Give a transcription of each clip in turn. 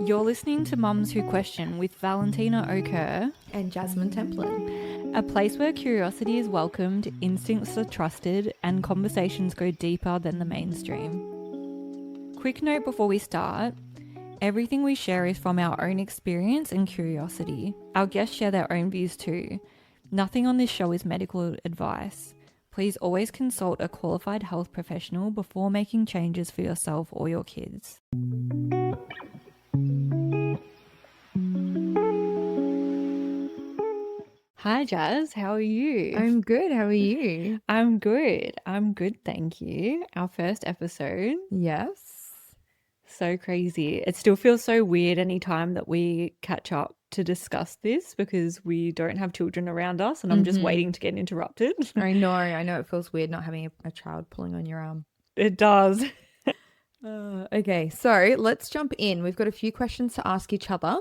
You're listening to Mums Who Question with Valentina Oker, and Jasmine Templin. a place where curiosity is welcomed, instincts are trusted, and conversations go deeper than the mainstream. Quick note before we start, everything we share is from our own experience and curiosity. Our guests share their own views too. Nothing on this show is medical advice. Please always consult a qualified health professional before making changes for yourself or your kids. Hi Jazz, how are you? I'm good. How are you? I'm good. Thank you. Our first episode. Yes. So crazy. It still feels so weird anytime that we catch up to discuss this because we don't have children around us and I'm just waiting to get interrupted. I know. It feels weird not having a child pulling on your arm. It does. Okay, so let's jump in. We've got a few questions to ask each other.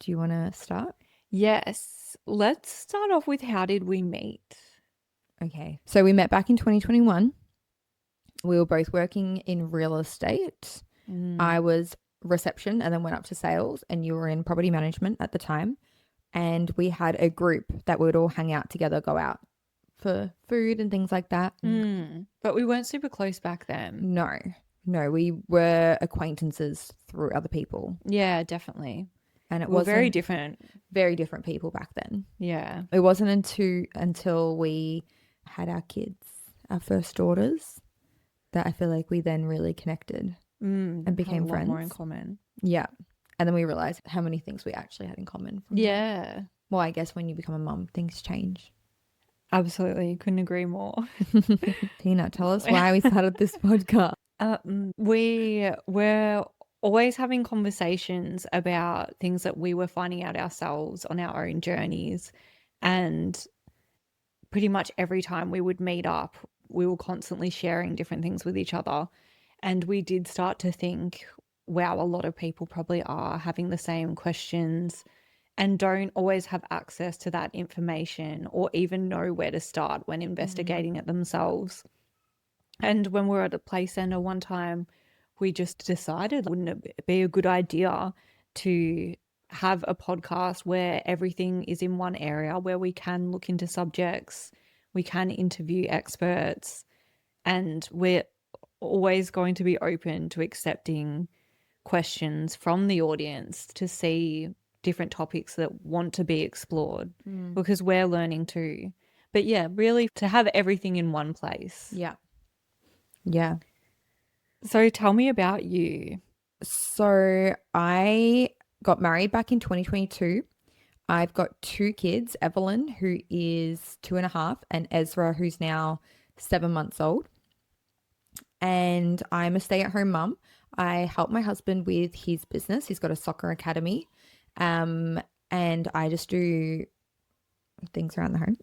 Do you want to start? Yes. Let's start off with how did we meet? Okay, so we met back in 2021. We were both working in real estate. I was reception and then went up to sales, and you were in property management at the time. And we had a group that we would all hang out together, go out for food and things like that. But we weren't super close back then. No, we were acquaintances through other people. Yeah, definitely. And it was was very different. Very different people back then. Yeah. It wasn't until we had our kids, our first daughters, that I feel like we then really connected and became friends. More in common. Yeah. And then we realized how many things we actually had in common. Yeah. Well, I guess when you become a mum, things change. Absolutely. Couldn't agree more. Tina, tell us why we started this podcast. We were always having conversations about things that we were finding out ourselves on our own journeys. And pretty much every time we would meet up, we were constantly sharing different things with each other. And we did start to think, wow, a lot of people probably are having the same questions and don't always have access to that information or even know where to start when investigating it themselves. And when we were at a play centre one time, we just decided, wouldn't it be a good idea to have a podcast where everything is in one area, where we can look into subjects, we can interview experts, and we're always going to be open to accepting questions from the audience to see different topics that want to be explored because we're learning too. But yeah, really to have everything in one place. Yeah. Yeah. So tell me about you. So I got married back in 2022. I've got two kids, Evelyn, who is 2.5, and Ezra, who's now 7 months old. And I'm a stay-at-home mum. I help my husband with his business. He's got a soccer academy. And I just do things around the home.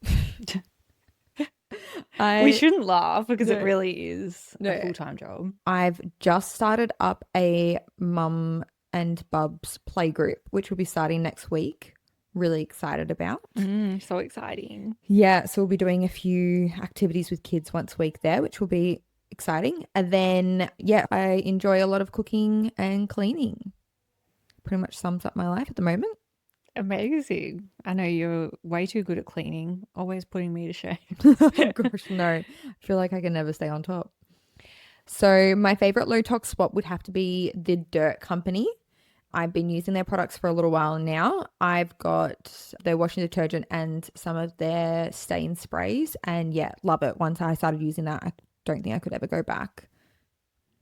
We shouldn't laugh because it really is a full-time job. I've just started up a mum and bubs play group, which will be starting next week. Really excited about. So exciting. Yeah, so we'll be doing a few activities with kids once a week there, which will be exciting. And then, yeah, I enjoy a lot of cooking and cleaning. Pretty much sums up my life at the moment. Amazing. I know you're way too good at cleaning, always putting me to shame. Gosh, no. I feel like I can never stay on top. So my favorite low-tox swap would have to be the Dirt Company. I've been using their products for a little while now. I've got their washing detergent and some of their stain sprays. And yeah, love it. Once I started using that, I don't think I could ever go back.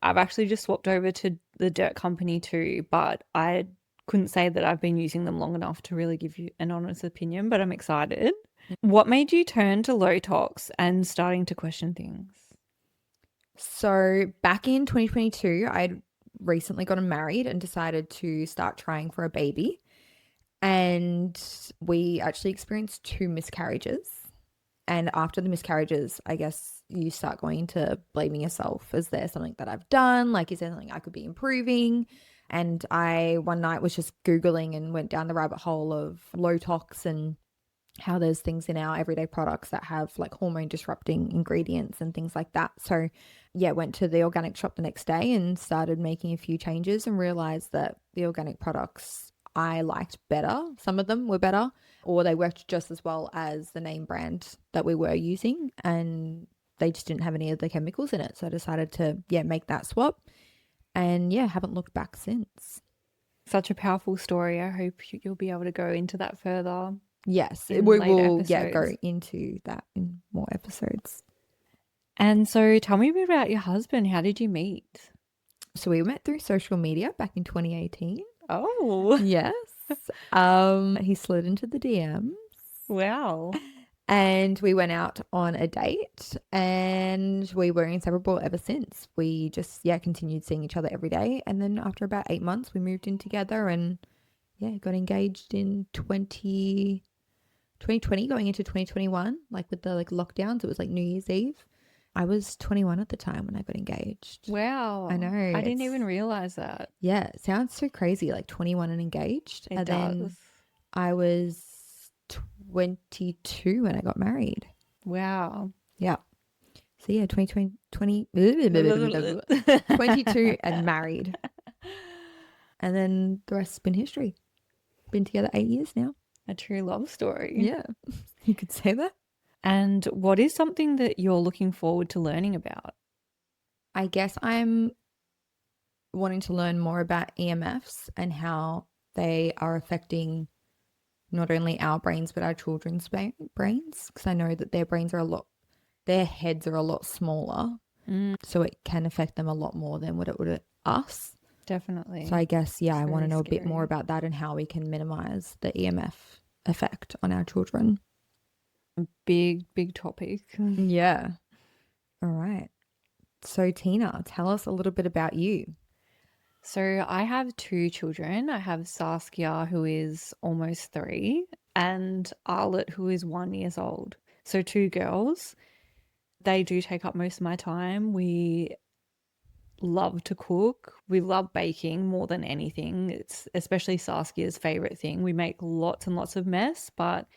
I've actually just swapped over to the Dirt Company too, but I couldn't say that I've been using them long enough to really give you an honest opinion, but I'm excited. What made you turn to low-tox and starting to question things? So back in 2022, I'd recently gotten married and decided to start trying for a baby. And we actually experienced 2 miscarriages. And after the miscarriages, I guess you start going to blaming yourself. Is there something that I've done? Like, is there something I could be improving? And I one night was just Googling and went down the rabbit hole of low-tox and how there's things in our everyday products that have like hormone disrupting ingredients and things like that. So, yeah, went to the organic shop the next day and started making a few changes and realized that the organic products I liked better. Some of them were better, or they worked just as well as the name brand that we were using. And they just didn't have any of the chemicals in it. So I decided to, yeah, make that swap. And yeah, haven't looked back since. Such a powerful story. I hope you'll be able to go into that further Yes, in we later will, yeah, go episodes. into that in more episodes. And so tell me a bit about your husband. How did you meet? So we met through social media back in 2018. Oh, Yes. He slid into the DM wow. and we went out on a date and we were inseparable ever since. We just, yeah, continued seeing each other every day. And then after about 8 months, we moved in together and yeah, got engaged in 2020 going into 2021, like with the like lockdowns. It was like New Year's Eve. I was 21 at the time when I got engaged. I Wow. know. I didn't It's even realize that. Yeah, it sounds so crazy, like 21 and engaged. It And then does. I was 22 when I got married. Wow. Yeah. So yeah, 22 and married. And then the rest has been history. Been together 8 years now. A true love story. Yeah, you could say that. And what is something that you're looking forward to learning about? I guess I'm wanting to learn more about EMFs and how they are affecting not only our brains, but our children's brains. Because I know that their heads are a lot smaller. Mm, So it can affect them a lot more than what it would us. So definitely. I guess, yeah, It's I want to really know a bit more scary. about that and how we can minimize the EMF effect on our children. Big, big topic. Yeah. All right. So, Tina, tell us a little bit about you. So I have two children. I have Saskia, who is almost 3, and Arlet, who is 1 years old. So two girls. They do take up most of my time. We love to cook. We love baking more than anything. It's especially Saskia's favorite thing. We make lots and lots of mess, but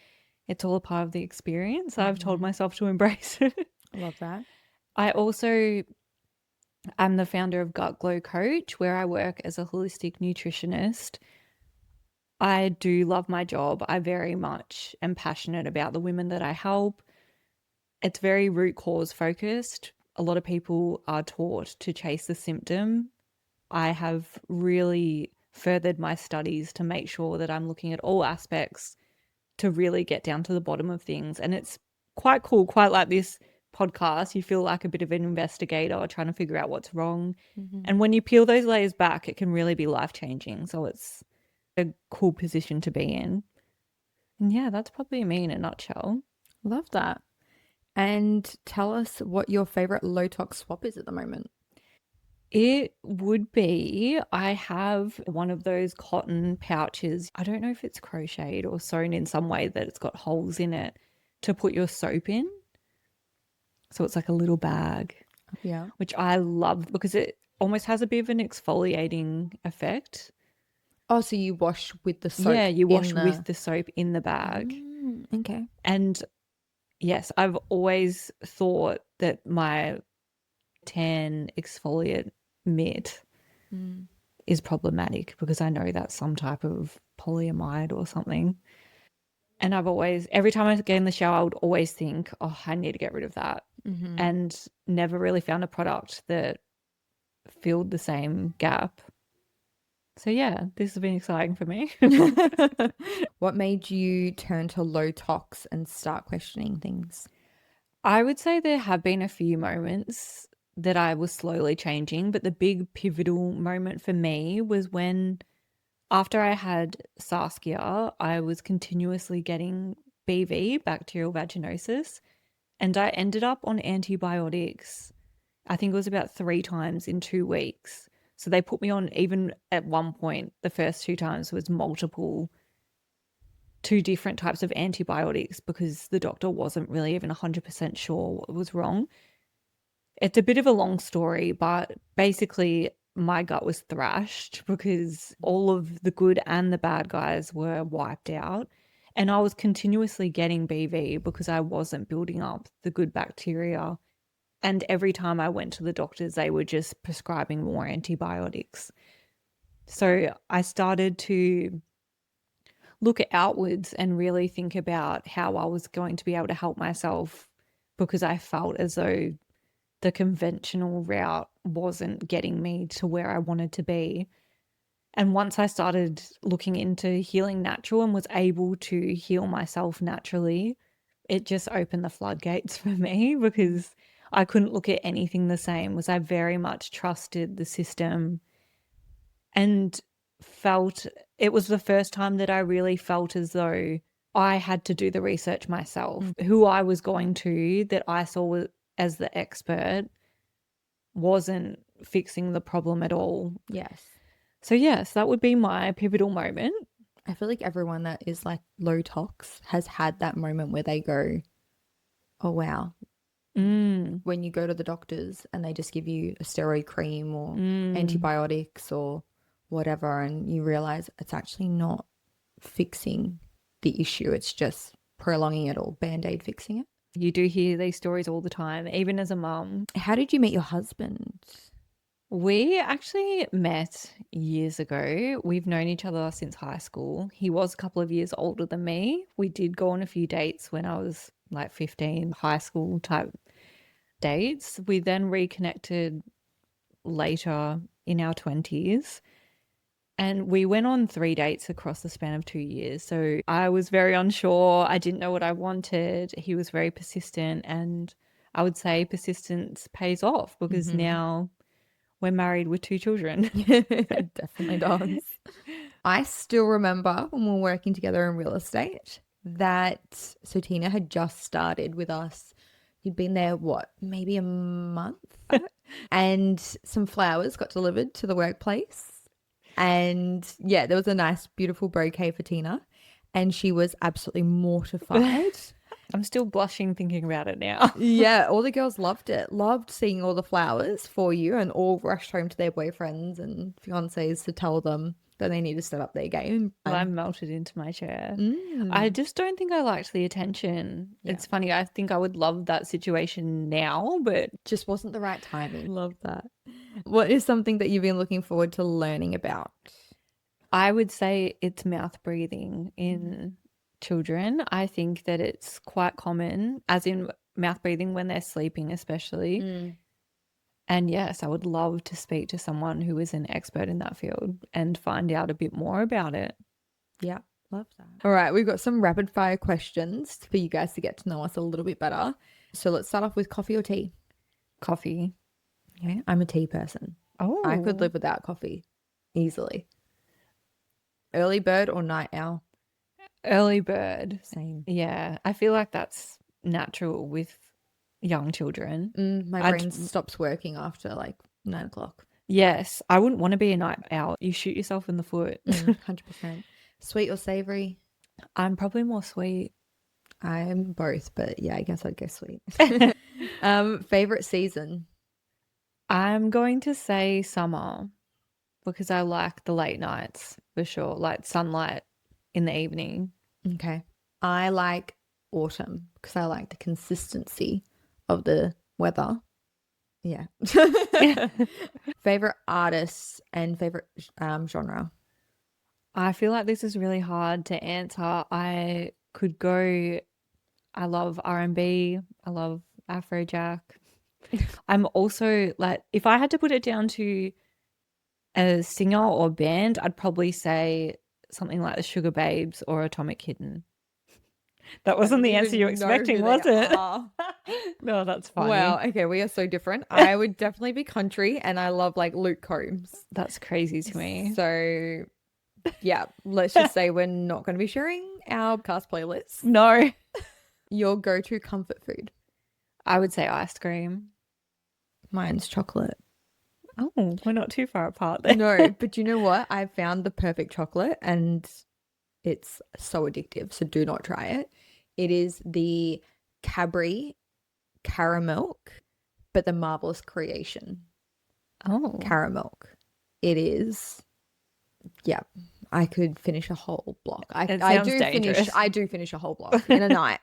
it's all a part of the experience. I've told myself to embrace it. Love that. I also am the founder of Gut Glow Coach, where I work as a holistic nutritionist. I do love my job. I very much am passionate about the women that I help. It's very root cause focused. A lot of people are taught to chase the symptom. I have really furthered my studies to make sure that I'm looking at all aspects to really get down to the bottom of things. And it's quite cool, quite like this podcast. You feel like a bit of an investigator trying to figure out what's wrong. Mm-hmm. And when you peel those layers back, it can really be life changing. So it's a cool position to be in. And yeah, that's probably me in a nutshell. Love that. And tell us what your favorite low tox swap is at the moment. It would be, I have one of those cotton pouches. I don't know if it's crocheted or sewn in some way that it's got holes in it to put your soap in. So it's like a little bag, Yeah. which I love because it almost has a bit of an exfoliating effect. Oh, so you wash with the Yeah, soap you wash in with the. the soap in the bag. Okay. And yes, I've always thought that my tan exfoliate mitt Mm. is problematic because I know that's some type of polyamide or something. And I've always, every time I get in the shower, I would always think, oh, I need to get rid of that. Mm-hmm. And never really found a product that filled the same gap. So yeah, this has been exciting for me. What made you turn to low tox and start questioning things? I would say there have been a few moments that I was slowly changing, but the big pivotal moment for me was when after I had Saskia, I was continuously getting BV, bacterial vaginosis, and I ended up on antibiotics. I think it was about 3 times in 2 weeks. So they put me on, even at one point, the first 2 times was multiple, 2 different types of antibiotics because the doctor wasn't really even 100% sure what was wrong. It's a bit of a long story, but basically, my gut was thrashed because all of the good and the bad guys were wiped out. And I was continuously getting BV because I wasn't building up the good bacteria. And every time I went to the doctors, they were just prescribing more antibiotics. So I started to look outwards and really think about how I was going to be able to help myself, because I felt as though the conventional route wasn't getting me to where I wanted to be. And once I started looking into healing natural and was able to heal myself naturally, it just opened the floodgates for me, because I couldn't look at anything the same. Was I very much trusted the system and felt it was the first time that I really felt as though I had to do the research myself. Who I was going to, that I saw as the expert, wasn't fixing the problem at all. Yes. So yes, that would be my pivotal moment. I feel like everyone that is like low tox has had that moment where they go, oh, wow. When you go to the doctors and they just give you a steroid cream or antibiotics or whatever, and you realize it's actually not fixing the issue. It's just prolonging it or band-aid fixing it. You do hear these stories all the time, even as a mum. How did you meet your husband? We actually met years ago. We've known each other since high school. He was a couple of years older than me. We did go on a few dates when I was like 15, high school type dates. We then reconnected later in our 20s. And we went on 3 dates across the span of 2 years. So I was very unsure. I didn't know what I wanted. He was very persistent. And I would say persistence pays off, because now we're married with 2 children. It definitely does. I still remember when we were working together in real estate that Tina had just started with us. You'd been there, what, maybe a month? And some flowers got delivered to the workplace. And yeah, there was a nice, beautiful bouquet for Tina. And she was absolutely mortified. I'm still blushing thinking about it now. Yeah, all the girls loved it. Loved seeing all the flowers for you, and all rushed home to their boyfriends and fiancés to tell them that they need to step up their game. I melted into my chair. I just don't think I liked the attention. Yeah. It's funny. I think I would love that situation now, but Just wasn't the right timing. love that. What is something that you've been looking forward to learning about? I would say it's mouth breathing in children. I think that it's quite common, as in mouth breathing when they're sleeping, especially. And yes, I would love to speak to someone who is an expert in that field and find out a bit more about it. Yeah, love that. All right, we've got some rapid fire questions for you guys to get to know us a little bit better. So let's start off with coffee or tea. Coffee. Okay, I'm a tea person. Oh, I could live without coffee easily. Early bird or night owl? early bird. Same. Yeah, I feel like that's natural with young children. My brain stops working after like 9 o'clock. Yes, I wouldn't want to be a night owl. You shoot yourself in the foot. 100%. Sweet or savory? I'm probably more sweet. I'm both, but yeah, I guess I'd go sweet. Favorite season? I'm going to say summer, because I like the late nights for sure, like sunlight in the evening. Okay. I like autumn because I like the consistency of the weather. Yeah. Favorite artists and favorite genre? I feel like this is really hard to answer. I could go, I love R&B, I love Afrojack. I'm also like, if I had to put it down to a singer or band, I'd probably say something like the Sugar Babes or Atomic Kitten. That wasn't the answer you were expecting, was it? No, that's funny. Wow. Okay, we are so different. I would definitely be country, and I love like Luke Combs. That's crazy to me. So, yeah, let's just say we're not going to be sharing our cast playlist. No. Your go-to comfort food? I would say ice cream. Mine's chocolate. Oh, we're not too far apart there. No, but you know what? I found the perfect chocolate, and it's so addictive. So do not try it. It is the Cadbury Caramilk, but the Marvelous Creation. Oh. Caramilk. It is, yeah, I could finish a whole block. It sounds dangerous. I do finish a whole block in a night.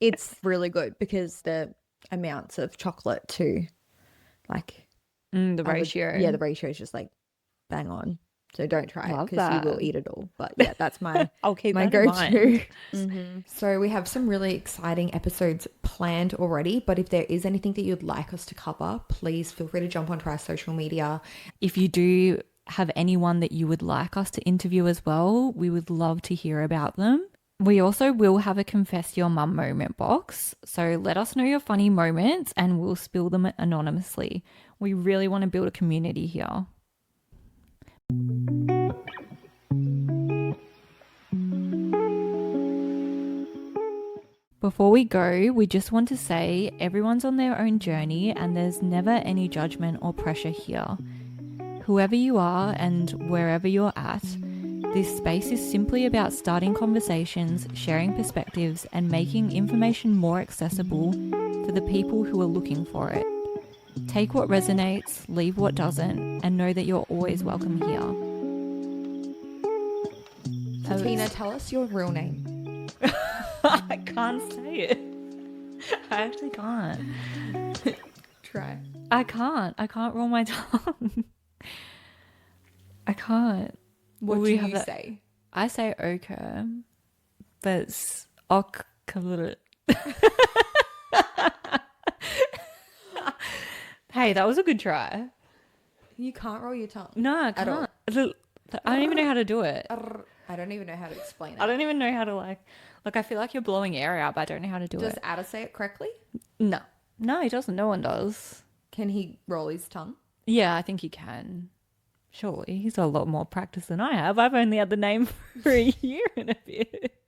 It's really good because the amounts of chocolate to like The ratio. yeah, the ratio is just like bang on. So don't try it Love because you that. will eat it all. But yeah, that's my I'll keep my that in go-to. mind. So we have some really exciting episodes planned already. But if there is anything that you'd like us to cover, please feel free to jump onto our social media. If you do have anyone that you would like us to interview as well, we would love to hear about them. We also will have a Confess Your Mum moment box. So let us know your funny moments and we'll spill them anonymously. We really want to build a community here. Before we go, we just want to say everyone's on their own journey and there's never any judgment or pressure here. Whoever you are and wherever you're at, this space is simply about starting conversations, sharing perspectives, and making information more accessible for the people who are looking for it. Take what resonates, leave what doesn't, and know that you're always welcome here. So Tina, tell us your real name. I can't say it. I actually can't. Try. I can't roll my tongue. I can't. What Will do we have you that- say? I say ochre, but it's ok. Hey, that was a good try. You can't roll your tongue. No, I At all. can't. I don't even know how to do it. I don't even know how to explain it. I don't even know how to like I feel like you're blowing air out, but I don't know how to do Does it. Ada say it correctly? No. No, he doesn't. No one does. Can he roll his tongue? Yeah, I think he can. Surely. He's got a lot more practice than I have. I've only had the name for a year and a bit.